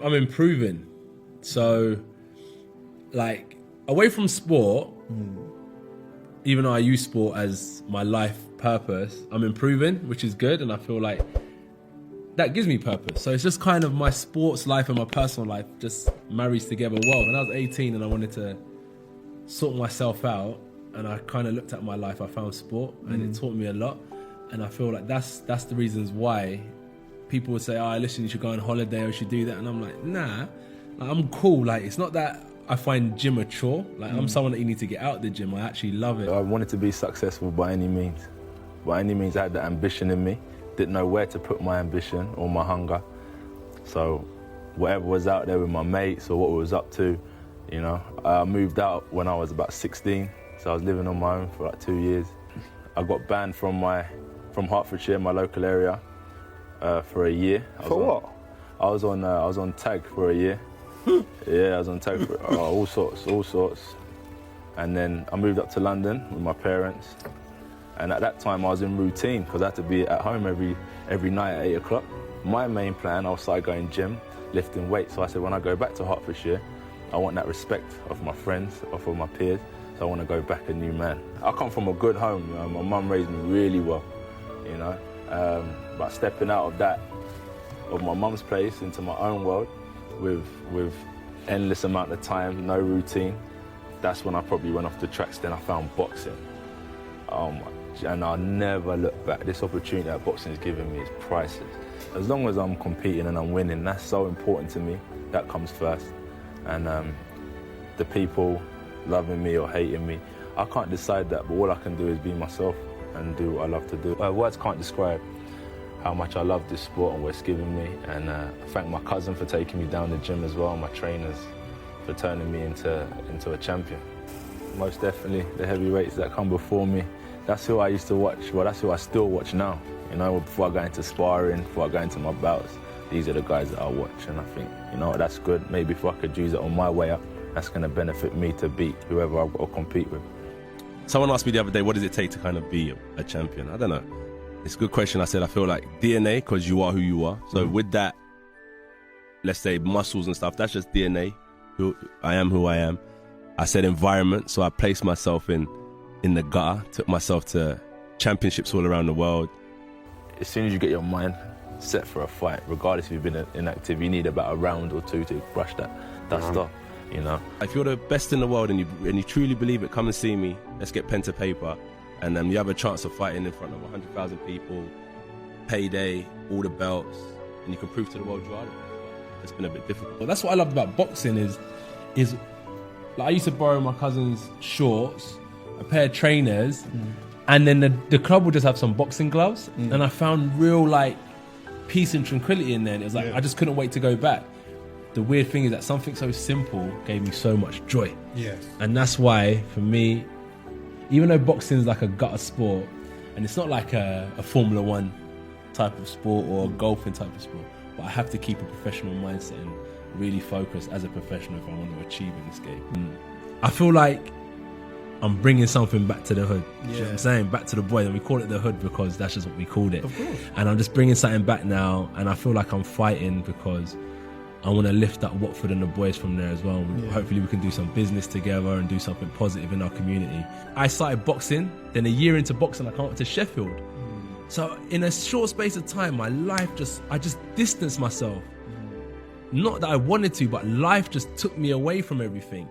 I'm improving. So, like, away from sport, even though I use sport as my life purpose, I'm improving, which is good, and I feel like that gives me purpose. So it's just kind of my sports life and my personal life just marries together well. When I was 18 and I wanted to sort myself out, and I kind of looked at my life, I found sport, and it taught me a lot. And I feel like that's the reasons why people would say, oh, listen, you should go on holiday or you should do that. And I'm like, nah, like, I'm cool. Like, it's not that I find gym a chore. Like, I'm someone that you need to get out of the gym. I actually love it. I wanted to be successful by any means. By any means, I had that ambition in me. Didn't know where to put my ambition or my hunger. So whatever was out there with my mates or what we was up to, you know. I moved out when I was about 16, so I was living on my own for like 2 years. I got banned from Hertfordshire, my local area, for a year. For what? I was on tag for a year. Yeah, I was on tag for all sorts. And then I moved up to London with my parents. And at that time I was in routine because I had to be at home every night at 8 o'clock. My main plan, I started going gym, lifting weights. So I said, when I go back to Hertfordshire, I want that respect of my friends, of my peers. So I want to go back a new man. I come from a good home, you know. My mum raised me really well, you know. But stepping out of that, of my mum's place into my own world with endless amount of time, no routine, that's when I probably went off the tracks. Then I found boxing. And I'll never look back. This opportunity that boxing is giving me is priceless. As long as I'm competing and I'm winning, that's so important to me. That comes first. And the people loving me or hating me, I can't decide that, but all I can do is be myself and do what I love to do. Words can't describe how much I love this sport and what it's given me. And I thank my cousin for taking me down the gym as well, my trainers for turning me into a champion. Most definitely the heavyweights that come before me, that's who I used to watch. Well, that's who I still watch now. You know, before I go into sparring, before I go into my bouts, these are the guys that I watch. And I think, you know, that's good. Maybe if I could use it on my way up, that's going to benefit me to beat whoever I've got to compete with. Someone asked me the other day, what does it take to kind of be a champion? I don't know. It's a good question. I said, I feel like DNA, because you are who you are. So with that, let's say muscles and stuff, that's just DNA. Who I am. I said environment, so I placed myself in the gutter, took myself to championships all around the world. As soon as you get your mind set for a fight, regardless if you've been inactive, you need about a round or two to brush that dust off, you know. If you're the best in the world and you truly believe it, come and see me. Let's get pen to paper. And you have a chance of fighting in front of 100,000 people, payday, all the belts, and you can prove to the world you are the best. It's been a bit difficult. But that's what I love about boxing is like, I used to borrow my cousin's shorts, a pair of trainers, and then the club would just have some boxing gloves, and I found real like peace and tranquility in there. And it was like I just couldn't wait to go back. The weird thing is that something so simple gave me so much joy. Yes. And that's why, for me, even though boxing is like a gutter sport, and it's not like a Formula One type of sport or a golfing type of sport, but I have to keep a professional mindset and really focus as a professional if I want to achieve in this game. I feel like I'm bringing something back to the hood. You know what I'm saying? Back to the boys. And we call it the hood because that's just what we called it. Of course. And I'm just bringing something back now, and I feel like I'm fighting because I want to lift up Watford and the boys from there as well. Hopefully we can do some business together and do something positive in our community. I started boxing, then a year into boxing I came up to Sheffield. So in a short space of time, my life I just distanced myself. Not that I wanted to, but life just took me away from everything.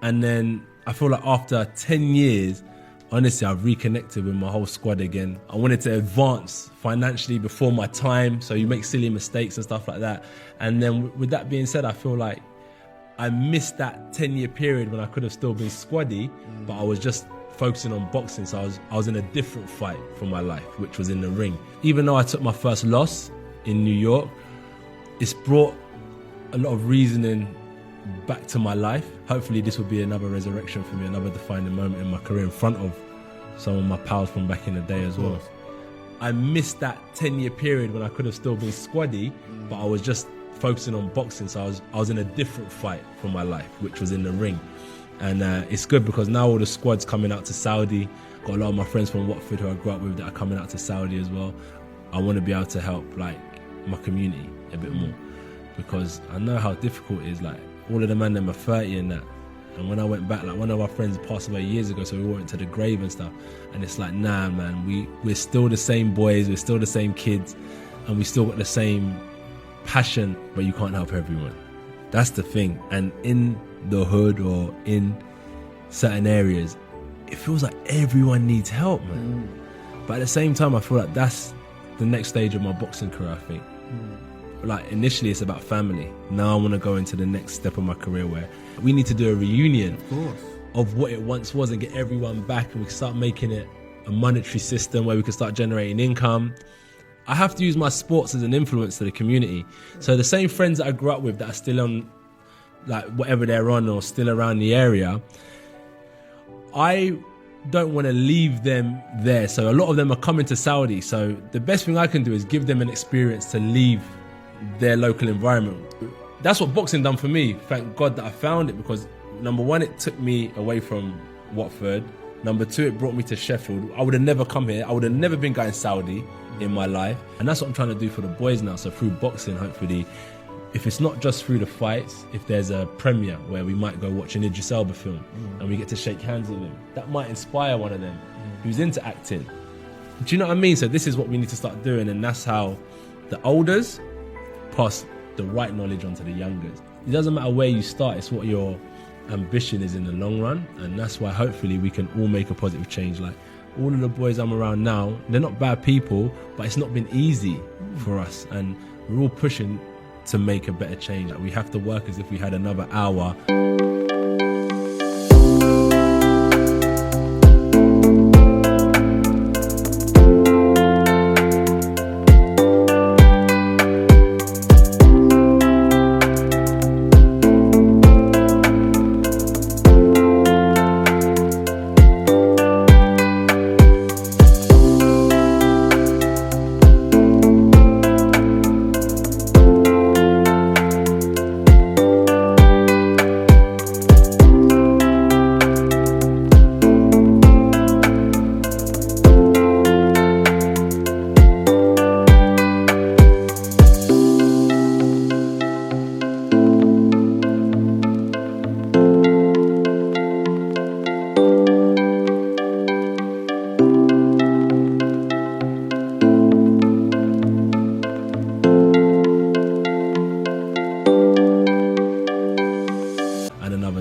And then I feel like after 10 years, honestly, I've reconnected with my whole squad again. I wanted to advance financially before my time, so you make silly mistakes and stuff like that. And then with that being said, I feel like I missed that 10-year period when I could have still been squaddy, but I was just focusing on boxing. So I was in a different fight for my life, which was in the ring. Even though I took my first loss in New York, it's brought a lot of reasoning back to my life. Hopefully this will be another resurrection for me, another defining moment in my career in front of some of my pals from back in the day as well. I missed that 10-year period when I could have still been squaddy, but I was just focusing on boxing. So I was in a different fight for my life, which was in the ring. And it's good because now all the squad's coming out to Saudi. Got a lot of my friends from Watford who I grew up with that are coming out to Saudi as well. I want to be able to help like my community a bit more. because I know how difficult it is. Like, all of the men them are 30 and that. And when I went back, like, one of our friends passed away years ago, so we went to the grave and stuff. And it's like, nah, man, we're still the same boys, we're still the same kids, and we still got the same passion, but you can't help everyone. That's the thing. And in the hood or in certain areas, it feels like everyone needs help, man. But at the same time, I feel like that's the next stage of my boxing career, I think. Like, initially it's about family. Now I want to go into the next step of my career where we need to do a reunion of what it once was and get everyone back, and we can start making it a monetary system where we can start generating income. I have to use my sports as an influence to the community. So the same friends that I grew up with that are still on, like, whatever they're on or still around the area, I don't want to leave them there. So a lot of them are coming to Saudi. So the best thing I can do is give them an experience to leave their local environment. That's what boxing done for me. Thank God that I found it, because number one, it took me away from Watford. Number two, it brought me to Sheffield. I would have never come here. I would have never been going Saudi in my life. And that's what I'm trying to do for the boys now. So through boxing, hopefully, if it's not just through the fights, if there's a premiere where we might go watch an Idris Elba film and we get to shake hands with him, that might inspire one of them who's into acting. Do you know what I mean? So this is what we need to start doing, and that's how the olders pass the right knowledge onto the youngers. It doesn't matter where you start, it's what your ambition is in the long run, and that's why hopefully we can all make a positive change. Like, all of the boys I'm around now, they're not bad people, but it's not been easy for us, and we're all pushing to make a better change. Like, we have to work as if we had another hour.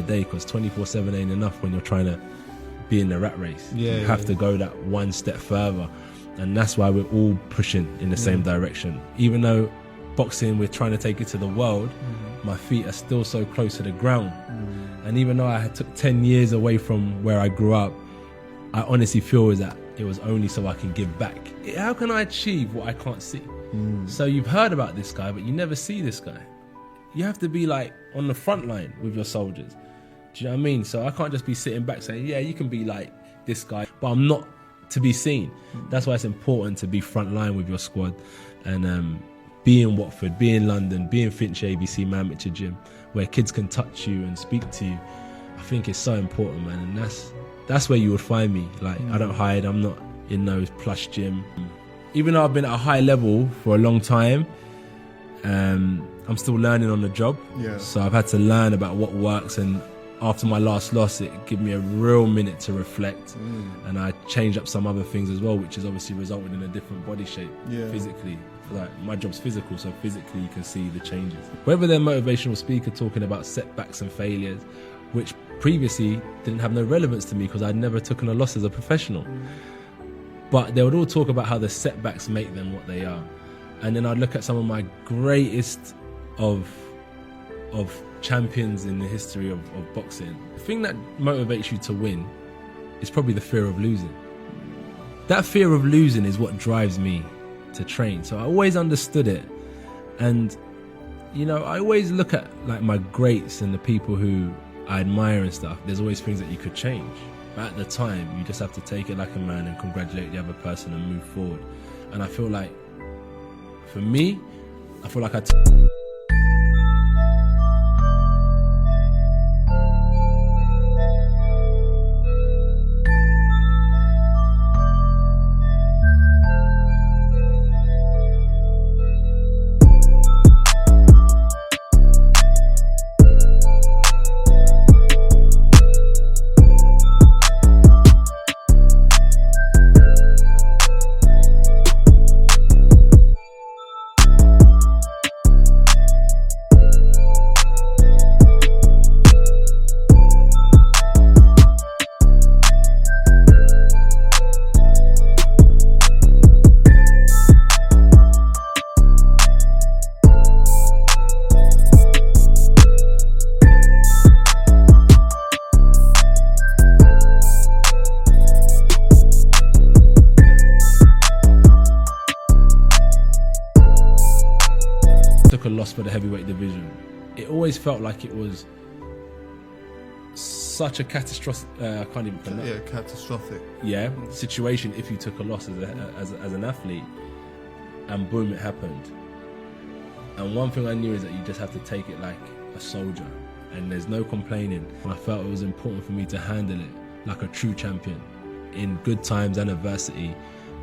Because 24/7 ain't enough when you're trying to be in the rat race. You have to go that one step further, and that's why we're all pushing in the same direction. Even though boxing, we're trying to take it to the world, my feet are still so close to the ground. And even though I had took 10 years away from where I grew up, I honestly feel that it was only so I can give back. How can I achieve what I can't see? So you've heard about this guy, but you never see this guy. You have to be like on the front line with your soldiers. Do you know what I mean? So I can't just be sitting back saying, yeah, you can be like this guy, but I'm not to be seen. That's why it's important to be front line with your squad, and be in Watford, be in London, be in Finch ABC, Man Mitchell Gym, where kids can touch you and speak to you. I think it's so important, man, and that's where you would find me. Like, I don't hide, I'm not in no plush gym. Even though I've been at a high level for a long time, I'm still learning on the job. So I've had to learn about what works, and after my last loss, it gave me a real minute to reflect, and I changed up some other things as well, which has obviously resulted in a different body shape physically. Like, my job's physical, so physically you can see the changes. Whether they're motivational speaker talking about setbacks and failures, which previously didn't have no relevance to me because I'd never taken a loss as a professional, but they would all talk about how the setbacks make them what they are. And then I'd look at some of my greatest of champions in the history of boxing. The thing that motivates you to win is probably the fear of losing. That fear of losing is what drives me to train. So I always understood it. And, you know, I always look at like my greats and the people who I admire and stuff. There's always things that you could change. But at the time, you just have to take it like a man and congratulate the other person and move forward. And I feel like, for me, I feel like for the heavyweight division, it always felt like it was such a catastrophic, I can't even pronounce. Yeah, catastrophic. Yeah, situation if you took a loss as an athlete, and boom, it happened. And one thing I knew is that you just have to take it like a soldier, and there's no complaining. And I felt it was important for me to handle it like a true champion. In good times and adversity,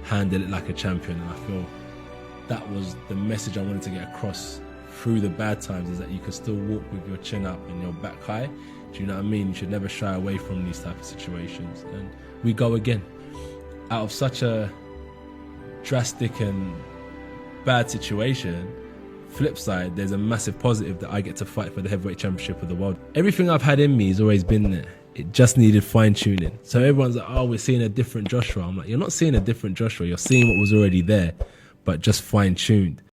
handle it like a champion. And I feel that was the message I wanted to get across through the bad times, is that you can still walk with your chin up and your back high. Do you know what I mean? You should never shy away from these type of situations. And we go again. Out of such a drastic and bad situation, flip side, there's a massive positive that I get to fight for the heavyweight championship of the world. Everything I've had in me has always been there. It just needed fine tuning. So everyone's like, oh, we're seeing a different Joshua. I'm like, you're not seeing a different Joshua. You're seeing what was already there, but just fine tuned.